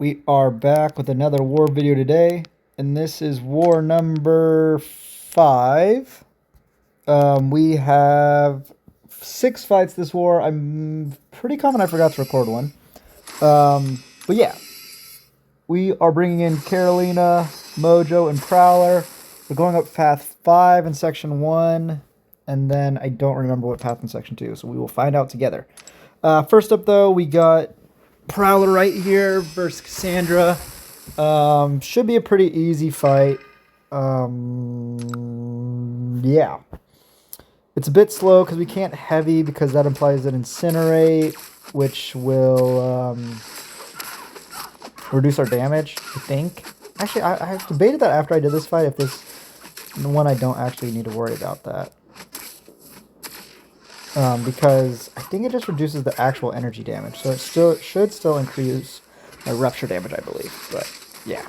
We are back with another war video today, and this is war number 5. We have 6 fights this war. I'm pretty confident I forgot to record one. But yeah, we are bringing in Karolina, Mojo, and Prowler. We're going up path 5 in section 1, and then I don't remember what path in section 2, so we will find out together. First up, though, we got Prowler right here versus Cassandra. Should be a pretty easy fight. Yeah. It's a bit slow because we can't heavy because that implies an incinerate, which will reduce our damage, I think. Actually, I have debated that after I did this fight, if this one I don't actually need to worry about that. Because I think it just reduces the actual energy damage, so it should still increase my rupture damage, I believe. But yeah,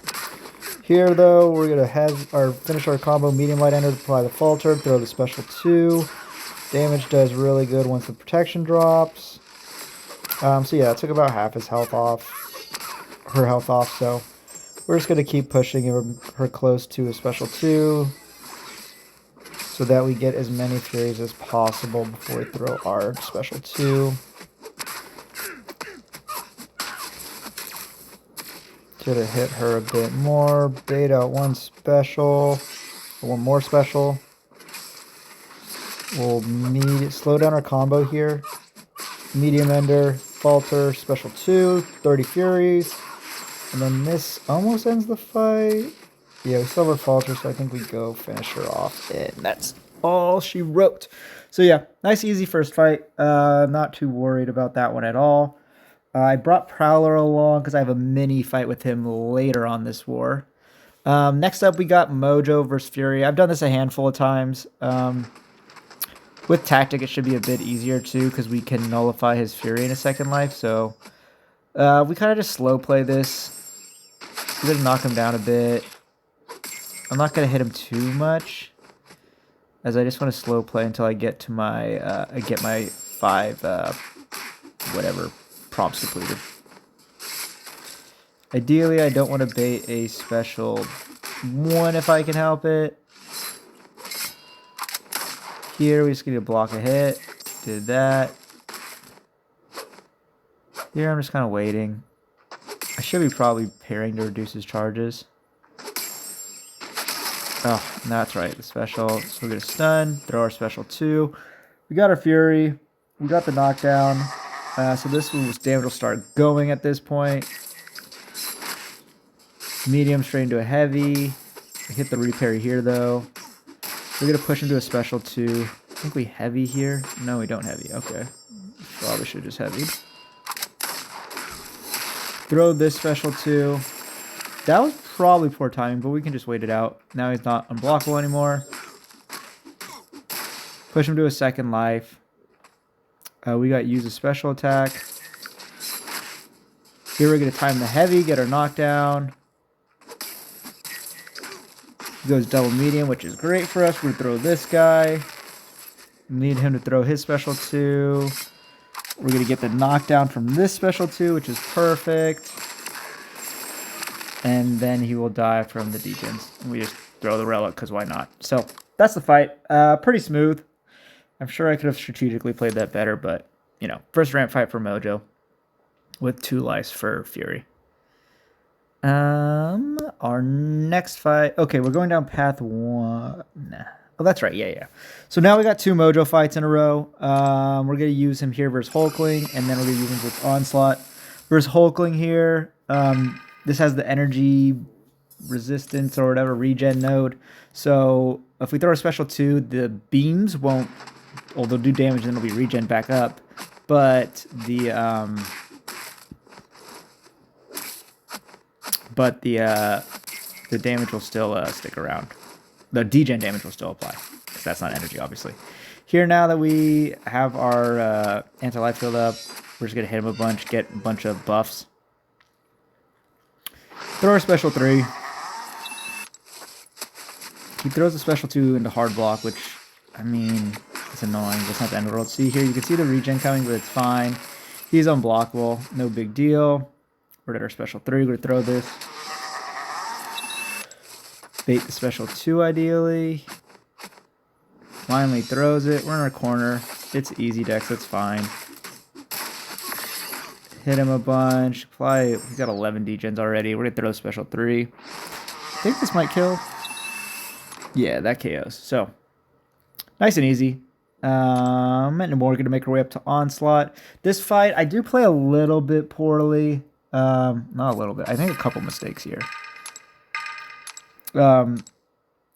here though we're gonna finish our combo medium light ender, apply the falter, throw the special 2. Damage does really good once the protection drops. So yeah, it took about half his health off, her health off. So we're just gonna keep pushing her close to a special 2. So that we get as many Furies as possible before we throw our special 2. Should have hit her a bit more. Bait out one special. One more special. We'll slow down our combo here. Medium ender, falter, special 2, 30 Furies. And then this almost ends the fight. Yeah, we still have our falter, so I think we go finish her off. And that's all she wrote. So yeah, nice easy first fight. Not too worried about that one at all. I brought Prowler along because I have a mini fight with him later on this war. Next up, we got Mojo versus Fury. I've done this a handful of times. With Tactic, it should be a bit easier too because we can nullify his Fury in a second life. So we kind of just slow play this. We're going to knock him down a bit. I'm not going to hit him too much, as I just want to slow play until I get to my, 5, whatever, prompts completed. Ideally, I don't want to bait a special 1 if I can help it. Here, we just need to block a hit. Did that. Here, I'm just kind of waiting. I should be probably pairing to reduce his charges. Oh, that's right, the special. So we're going to stun, throw our special 2. We got our Fury. We got the knockdown. So this damage will start going at this point. Medium straight into a heavy. We hit the repair here, though. We're going to push into a special 2. I think we heavy here. No, we don't heavy. Okay. Probably should have just heavied. Throw this special 2. That was probably poor timing, but we can just wait it out. Now he's not unblockable anymore. Push him to a second life. We got use a special attack. Here we're going to time the heavy, get our knockdown. He goes double medium, which is great for us. We're going to throw this guy. Need him to throw his special 2. We're going to get the knockdown from this special 2, which is perfect. And then he will die from the degens. And we just throw the relic, because why not? So, that's the fight. Pretty smooth. I'm sure I could have strategically played that better, but, you know, first ramp fight for Mojo. With 2 lives for Fury. Our next fight... Okay, we're going down path 1. Nah. Oh, that's right. Yeah. So now we got 2 Mojo fights in a row. We're going to use him here versus Hulkling, and then we're going to use him with Onslaught versus Hulkling here. This has the energy resistance or whatever regen node. So if we throw a special 2, the beams won't... Well, they'll do damage and then it'll be regen back up. But the damage will still stick around. The degen damage will still apply, because that's not energy, obviously. Here, now that we have our anti-life filled up, we're just going to hit him a bunch, get a bunch of buffs. Throw our special 3. He throws a special 2 into hard block, which, I mean, it's annoying. That's not the end of the world. See here, you can see the regen coming, but it's fine. He's unblockable. No big deal. We're at our special 3. We're going to throw this. Bait the special 2 ideally. Finally throws it. We're in our corner. It's easy dex. That's fine. Hit him a bunch. Apply. He's got 11 degens already. We're going to throw special 3. I think this might kill. Yeah, that KOs. So, nice and easy. And we're going to make our way up to Onslaught. This fight, I do play a little bit poorly. Not a little bit. I think a couple mistakes here.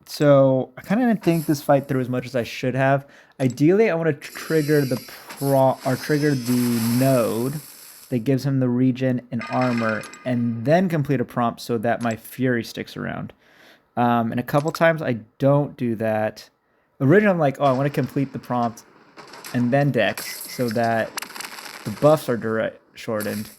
So I kind of didn't think this fight through as much as I should have. Ideally, I want to trigger the node that gives him the regen and armor, and then complete a prompt so that my Fury sticks around. And a couple times I don't do that. Originally, I'm like, oh, I want to complete the prompt and then Dex so that the buffs are direct shortened.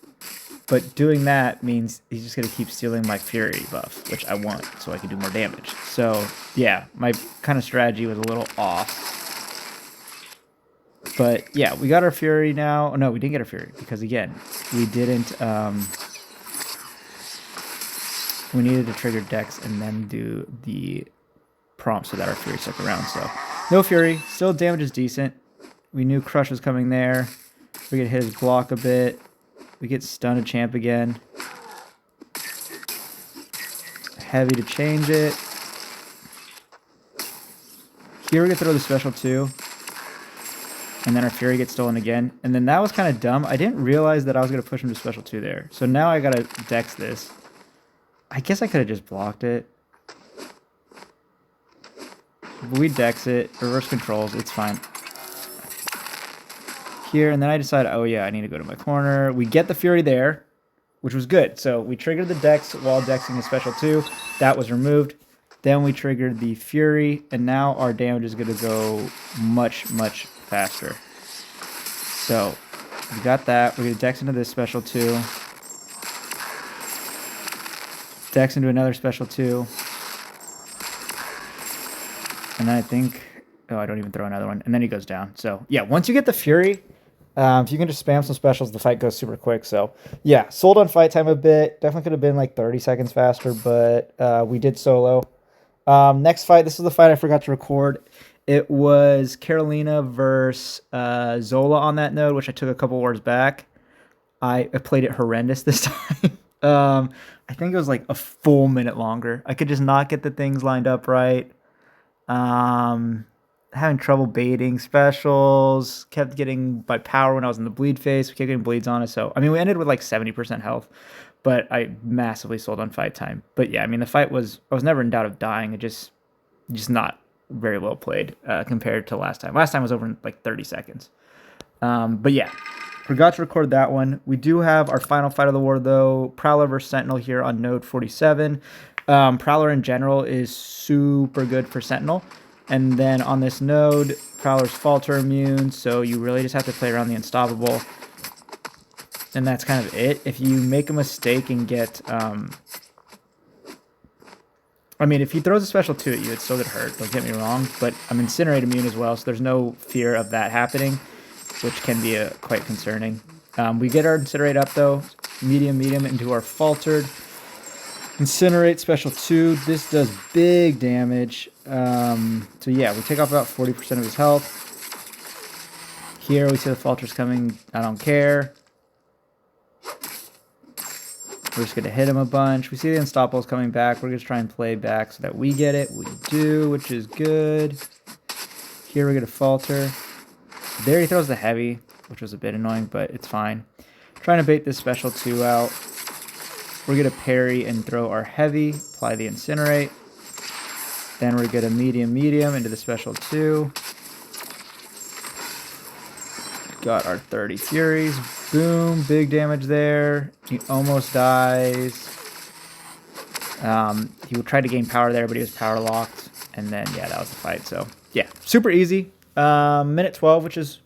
But doing that means he's just going to keep stealing my Fury buff, which I want, so I can do more damage. So, yeah, my kind of strategy was a little off. But, yeah, we got our Fury now. Oh, no, we didn't get our Fury because, again, we didn't... we needed to trigger Dex and then do the prompt so that our Fury stuck around. So, no Fury. Still damage is decent. We knew Crush was coming there. We could hit his block a bit. We get stunned champ again. Heavy to change it. Here we can throw the special 2. And then our Fury gets stolen again. And then that was kind of dumb. I didn't realize that I was going to push him to special 2 there. So now I got to Dex this. I guess I could have just blocked it. But we Dex it. Reverse controls. It's fine. Here, and then I decide, oh yeah, I need to go to my corner. We get the Fury there, which was good. So we triggered the Dex while Dexing the special 2. That was removed. Then we triggered the Fury, and now our damage is going to go much, much faster. So we got that. We're going to Dex into this special 2. Dex into another special 2. And then I think... Oh, I don't even throw another one. And then he goes down. So, yeah, once you get the Fury... if you can just spam some specials, the fight goes super quick. So, yeah, sold on fight time a bit. Definitely could have been like 30 seconds faster, but we did solo. Next fight, this is the fight I forgot to record. It was Karolina versus Zola on that node, which I took a couple wars back. I played it horrendous this time. I think it was like a full minute longer. I could just not get the things lined up right. Having trouble baiting specials, kept getting by power when I was in the bleed phase. We kept getting bleeds on us. So, I mean, we ended with like 70% health, but I massively sold on fight time. But yeah, I mean, the fight was, I was never in doubt of dying. It just not very well played compared to last time. Last time was over in like 30 seconds. But yeah, forgot to record that one. We do have our final fight of the war though, Prowler versus Sentinel here on node 47. Prowler in general is super good for Sentinel. And then on this node, Prowler's Falter immune, so you really just have to play around the Unstoppable. And that's kind of it. If you make a mistake and get... I mean, if he throws a special 2 at you, it's still going to hurt, don't get me wrong. But I'm Incinerate immune as well, so there's no fear of that happening, which can be quite concerning. We get our Incinerate up, though. Medium into our Faltered. Incinerate special 2. This does big damage. So yeah, we take off about 40% of his health. Here we see the Falters coming. I don't care. We're just going to hit him a bunch. We see the Unstoppables coming back. We're going to try and play back so that we get it. We do, which is good. Here we're going to Falter. There he throws the Heavy, which was a bit annoying, but it's fine. Trying to bait this special 2 out. We're going to parry and throw our Heavy, apply the Incinerate. Then we're going to medium into the special 2. Got our 30 Furies. Boom, big damage there. He almost dies. He tried to gain power there, but he was power locked. And then, yeah, that was the fight. So, yeah, super easy. Minute 12, which is,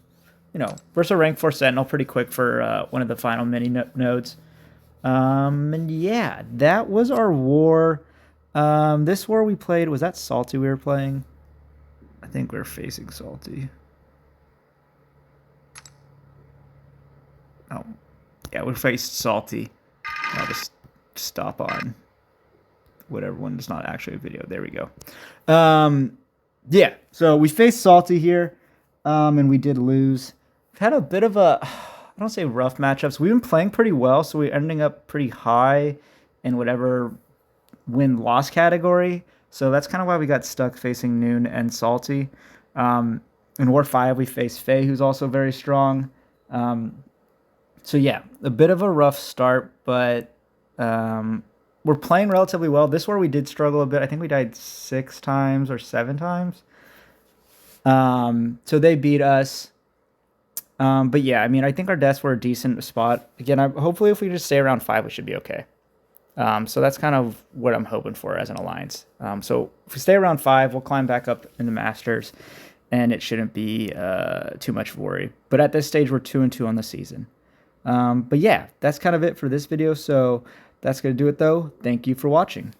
you know, versus a rank 4 Sentinel, pretty quick for one of the final mini nodes. And yeah, that was our war. This war we played, was that Salty we were playing? I think we were facing Salty. Oh, yeah, we faced Salty. I'll just stop on whatever one is not actually a video. There we go. Yeah, so we faced Salty here, and we did lose. We've had a bit of a, I don't say rough matchups. We've been playing pretty well, so we're ending up pretty high in whatever win-loss category. So that's kind of why we got stuck facing Noon and Salty. In War 5, we faced Faye, who's also very strong. So yeah, a bit of a rough start, but we're playing relatively well. This war we did struggle a bit. I think we died 6 times or 7 times. So they beat us. But yeah, I mean, I think our deaths were a decent spot. Again, hopefully if we just stay around 5, we should be okay. So that's kind of what I'm hoping for as an alliance. So if we stay around 5, we'll climb back up in the Masters, and it shouldn't be too much of a worry. But at this stage, we're 2-2 on the season. But yeah, that's kind of it for this video. So that's going to do it, though. Thank you for watching.